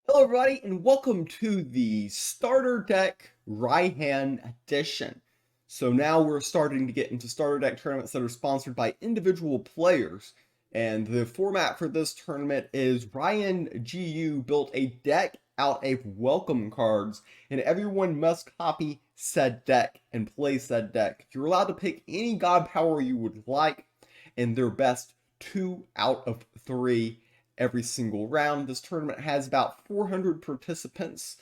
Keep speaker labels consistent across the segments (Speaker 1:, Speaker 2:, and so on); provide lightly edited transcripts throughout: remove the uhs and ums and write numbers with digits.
Speaker 1: Hello everybody and welcome to the starter deck Ryhan edition. So now we're starting to get into starter deck tournaments that are sponsored by individual players. And the format for this tournament is Ryan GU built a deck out of welcome cards, and everyone must copy said deck and play said deck. You're allowed to pick any god power you would like, and their best 2 out of 3 every single round. This tournament has about 400 participants,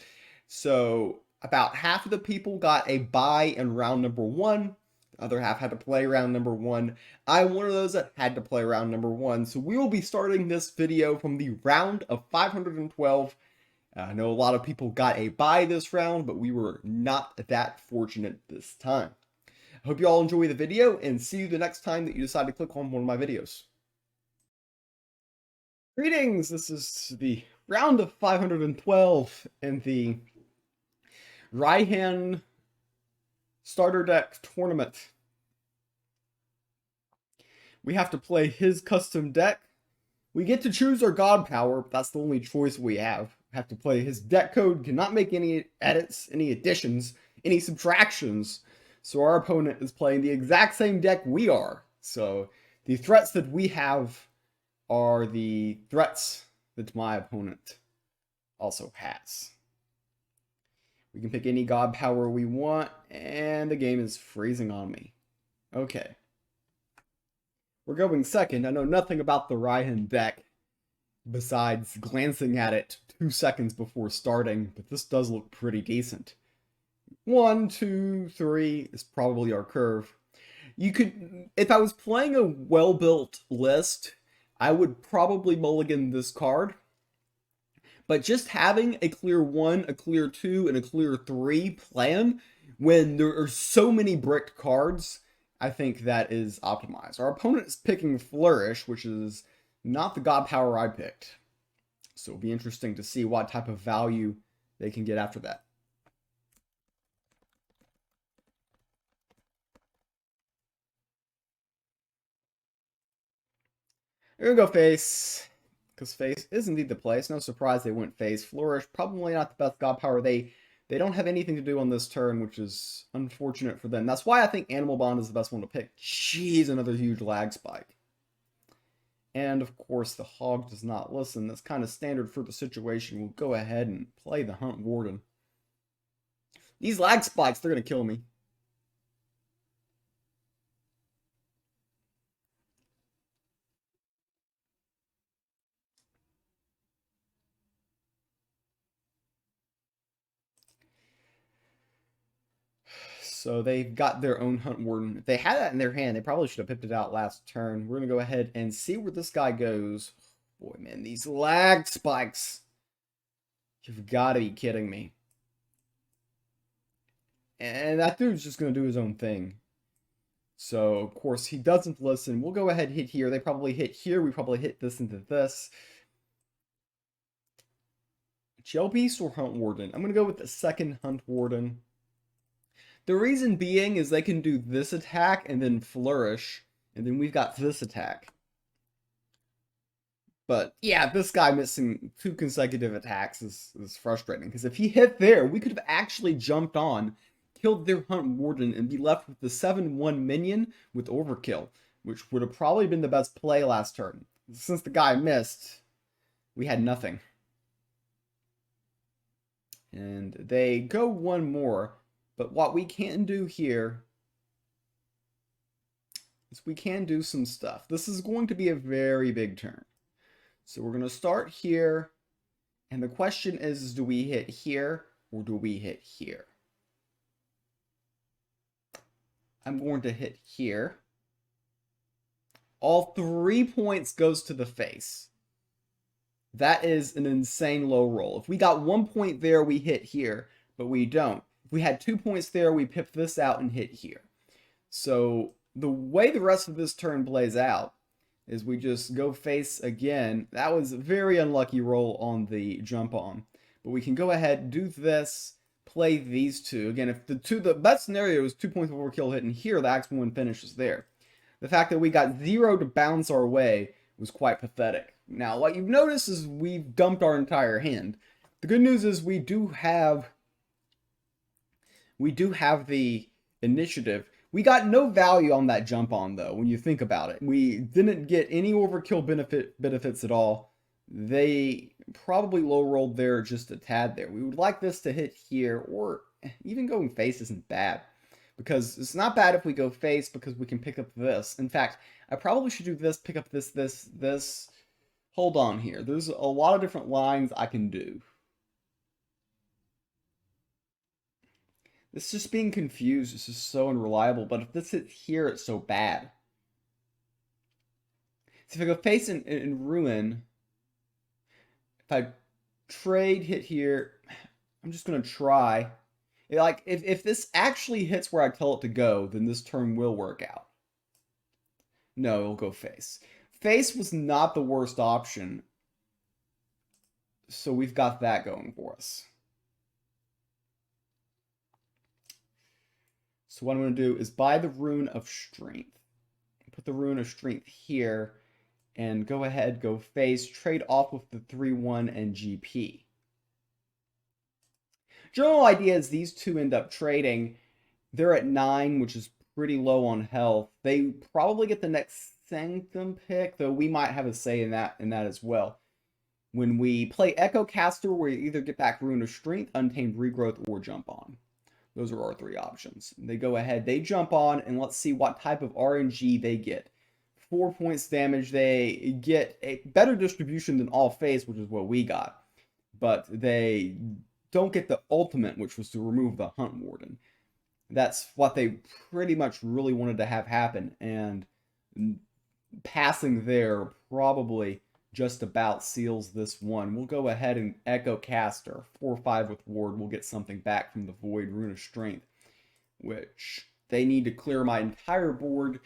Speaker 1: so about half of the people got a bye in round number 1. The other half had to play round number 1. I'm one of those that had to play round number 1, so we will be starting this video from the round of 512. I know a lot of people got a bye this round, but we were not that fortunate this time. I hope you all enjoy the video, and see you the next time that you decide to click on one of my videos. Greetings! This is the round of 512 in the Ryhan starter deck tournament. We have to play his custom deck. We get to choose our god power, but that's the only choice we have. We have to play his deck code, cannot make any edits, any additions, any subtractions. So our opponent is playing the exact same deck we are. So the threats that we have are the threats that my opponent also has. We can pick any god power we want, and the game is freezing on me. Okay. We're going second. I know nothing about the Ryhan deck besides glancing at it 2 seconds before starting, but this does look pretty decent. 1, 2, 3 is probably our curve. You could, if I was playing a well-built list, I would probably mulligan this card. But just having a clear 1, a clear 2, and a clear 3 plan when there are so many bricked cards, I think that is optimized. Our opponent is picking Flourish, which is not the god power I picked. So it'll be interesting to see what type of value they can get after that. We're gonna go face, because face is indeed the place. No surprise they went face. Flourish, probably not the best god power. They don't have anything to do on this turn, which is unfortunate for them. That's why I think Animal Bond is the best one to pick. Jeez, another huge lag spike. And of course the Hog does not listen. That's kind of standard for the situation. We'll go ahead and play the Hunt Warden. These lag spikes, they're gonna kill me. So they've got their own Hunt Warden. If they had that in their hand, they probably should have picked it out last turn. We're going to go ahead and see where this guy goes. Boy, man, these lag spikes. You've got to be kidding me. And that dude's just going to do his own thing. So, of course, he doesn't listen. We'll go ahead and hit here. They probably hit here. We probably hit this into this. Gel Beast or Hunt Warden? I'm going to go with the second Hunt Warden. The reason being is they can do this attack and then flourish, and then we've got this attack. But yeah, this guy missing 2 consecutive attacks is frustrating, because if he hit there, we could have actually jumped on, killed their Hunt Warden, and be left with the 7-1 minion with Overkill, which would have probably been the best play last turn. Since the guy missed, we had nothing. And they go one more. But what we can do here is we can do some stuff. This is going to be a very big turn. So we're going to start here. And the question is, do we hit here or do we hit here? I'm going to hit here. All 3 points goes to the face. That is an insane low roll. If we got 1 point there, we hit here, but we don't. If we had 2 points there, we pip this out and hit here. So the way the rest of this turn plays out is we just go face again. That was a very unlucky roll on the jump on. But we can go ahead, do this, play these two. Again, if the best scenario is 2 points of overkill hitting here, the Axe 1 finishes there. The fact that we got 0 to bounce our way was quite pathetic. Now, what you've noticed is we've dumped our entire hand. The good news is we do have the initiative. We got no value on that jump on though, when you think about it. We didn't get any overkill benefits at all. They probably low rolled there just a tad there. We would like this to hit here, or even going face isn't bad. Because it's not bad if we go face because we can pick up this. In fact, I probably should do this, pick up this. Hold on here. There's a lot of different lines I can do. This just being confused is just so unreliable, but if this hits here, it's so bad. So if I go face and ruin, if I trade hit here, I'm just going to try. Like, if this actually hits where I tell it to go, then this turn will work out. No, it'll go face. Face was not the worst option, so we've got that going for us. So what I'm going to do is buy the Rune of Strength. Put the Rune of Strength here, and go ahead, go face, trade off with the 3-1 and GP. General idea is these two end up trading. They're at 9, which is pretty low on health. They probably get the next Sanctum pick, though we might have a say in that as well. When we play Echo Caster, we either get back Rune of Strength, Untamed Regrowth, or Jump On. Those are our 3 options. They go ahead, they jump on, and let's see what type of RNG they get. 4 points damage, they get a better distribution than all face, which is what we got. But they don't get the ultimate, which was to remove the Hunt Warden. That's what they pretty much really wanted to have happen, and passing there probably just about seals this one. We'll go ahead and Echo Caster. 4-5 with Ward. We'll get something back from the Void, Rune of Strength, which they need to clear my entire board.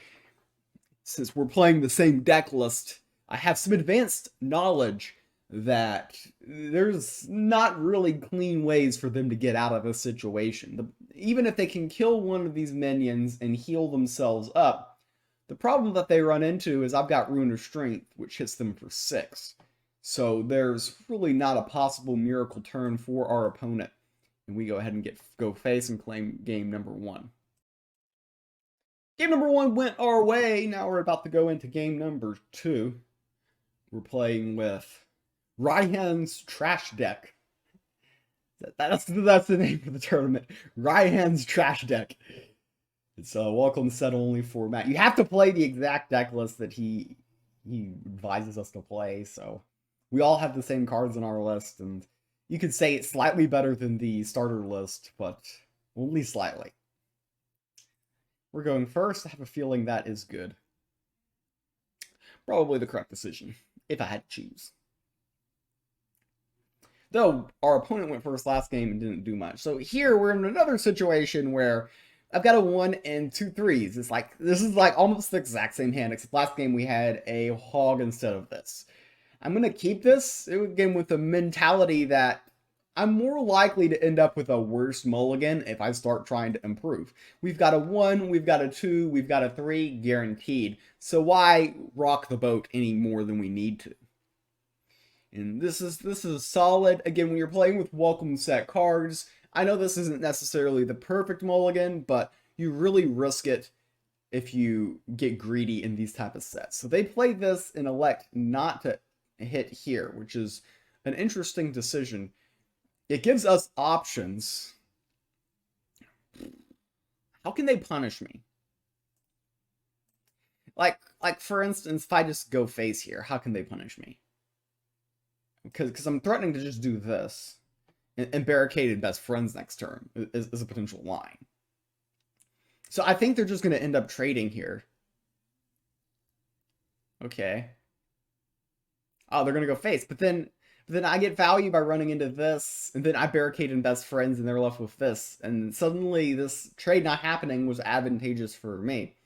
Speaker 1: Since we're playing the same deck list, I have some advanced knowledge that there's not really clean ways for them to get out of this situation. Even if they can kill one of these minions and heal themselves up, the problem that they run into is I've got Rune of Strength, which hits them for 6. So there's really not a possible miracle turn for our opponent. And we go ahead and go face and claim game number 1. Game number 1 went our way. Now we're about to go into game number 2. We're playing with Ryhans Trash Deck. That's the name of the tournament. Ryhans Trash Deck. It's a welcome set only format. You have to play the exact deck list that he advises us to play, so we all have the same cards on our list, and you could say it's slightly better than the starter list, but only slightly. We're going first. I have a feeling that is good. Probably the correct decision, if I had to choose. Though, our opponent went first last game and didn't do much. So here, we're in another situation where I've got a 1 and 2 3s. This is like almost the exact same hand, except last game we had a hog instead of this. I'm going to keep this, again, with the mentality that I'm more likely to end up with a worse mulligan if I start trying to improve. We've got a 1, we've got a 2, we've got a 3, guaranteed. So why rock the boat any more than we need to? And this is solid. Again, when you're playing with welcome set cards, I know this isn't necessarily the perfect mulligan, but you really risk it if you get greedy in these type of sets. So they play this and elect not to hit here, which is an interesting decision. It gives us options. How can they punish me? Like for instance, if I just go face here, how can they punish me? Because I'm threatening to just do this. And barricaded best friends next turn is a potential line. So I think they're just going to end up trading here. Okay. Oh, they're going to go face. But then I get value by running into this. And then I barricade in best friends and they're left with this. And suddenly this trade not happening was advantageous for me.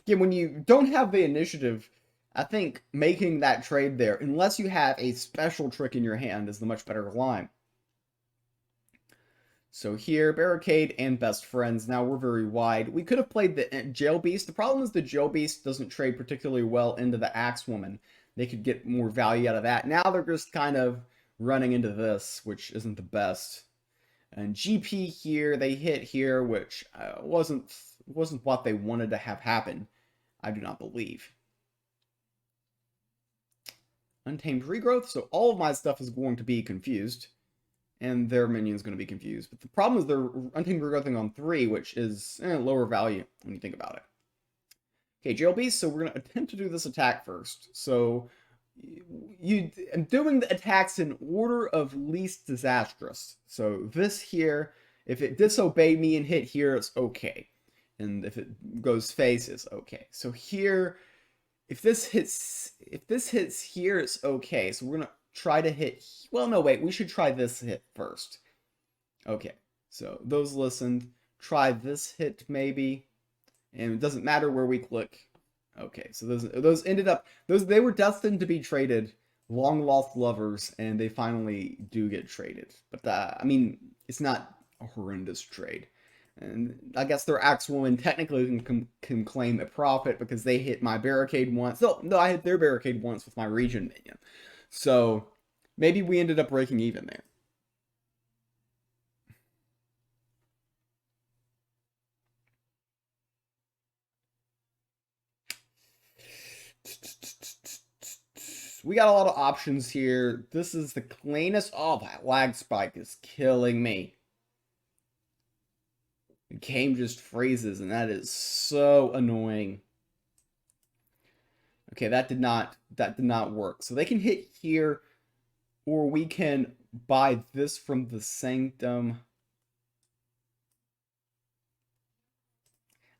Speaker 1: Again, when you don't have the initiative, I think making that trade there, unless you have a special trick in your hand, is the much better line. So here, barricade and best friends. Now we're very wide. We could have played the jail beast. The problem is the jail beast doesn't trade particularly well into the axe woman. They could get more value out of that. Now they're just kind of running into this, which isn't the best. And GP here, they hit here, which wasn't what they wanted to have happen, I do not believe. Untamed Regrowth, so all of my stuff is going to be confused, and their minion's going to be confused. But the problem is they're Untamed Regrowthing on 3, which is lower value when you think about it. Okay, Jail Beast, so we're going to attempt to do this attack first. So I'm doing the attacks in order of least disastrous. So this here, if it disobeyed me and hit here, it's okay. And if it goes face, it's okay. So here, if this hits here, it's okay. So we're gonna try to hit. Well, no, wait. We should try this hit first. Okay. So those listened. Try this hit maybe, and it doesn't matter where we click. Okay. So those ended up they were destined to be traded. Long lost lovers, and they finally do get traded. But I mean, it's not a horrendous trade. And I guess their Axewoman technically can claim a profit because they hit my barricade once. No, I hit their barricade once with my region minion. So maybe we ended up breaking even there. We got a lot of options here. This is the cleanest. Oh, that lag spike is killing me. The game just freezes, and that is so annoying. Okay, that did not work. So they can hit here, or we can buy this from the Sanctum.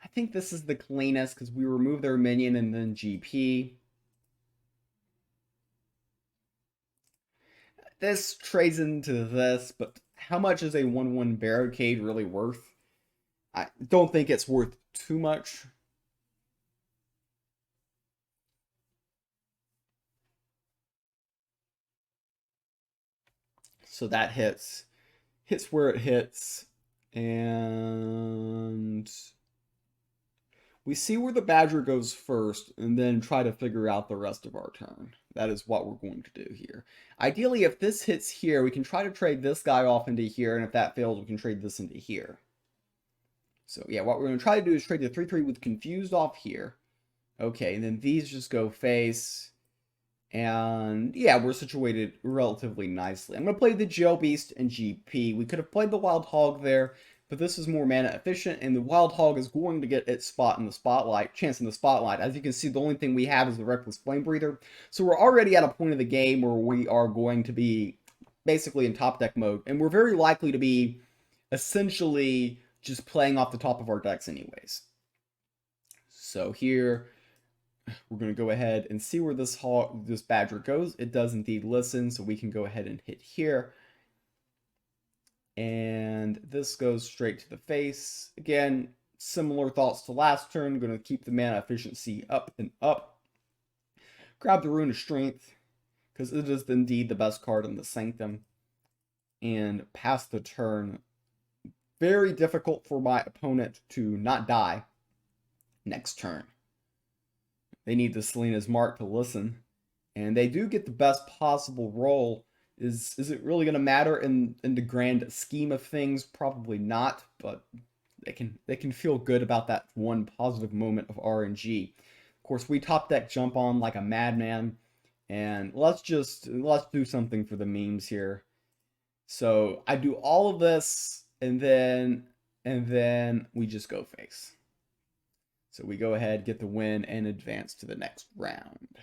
Speaker 1: I think this is the cleanest because we remove their minion and then GP. This trades into this, but how much is a 1/1 barricade really worth? I don't think it's worth too much. So that hits where it hits, and we see where the Badger goes first, and then try to figure out the rest of our turn. That is what we're going to do here. Ideally, if this hits here, we can try to trade this guy off into here, and if that fails, we can trade this into here. So yeah, what we're going to try to do is trade the 3/3 with Confused off here. Okay, and then these just go face. And yeah, we're situated relatively nicely. I'm going to play the Jail Beast and GP. We could have played the Wild Hog there, but this is more mana efficient, and the Wild Hog is going to get its chance in the spotlight. As you can see, the only thing we have is the Reckless Flame Breather. So we're already at a point of the game where we are going to be basically in top deck mode, and we're very likely to be essentially just playing off the top of our decks anyways. So here, we're going to go ahead and see where this Badger goes. It does indeed listen, so we can go ahead and hit here. And this goes straight to the face. Again, similar thoughts to last turn. Going to keep the mana efficiency up and up. Grab the Rune of Strength, because it is indeed the best card in the Sanctum. And pass the turn. Very difficult for my opponent to not die next turn. They need the Selena's Mark to listen. And they do get the best possible roll. Is it really going to matter in the grand scheme of things? Probably not, but they can feel good about that one positive moment of RNG. Of course, we top deck jump on like a madman, and let's do something for the memes here. So I do all of this, and then we just go face. So we go ahead, get the win, and advance to the next round.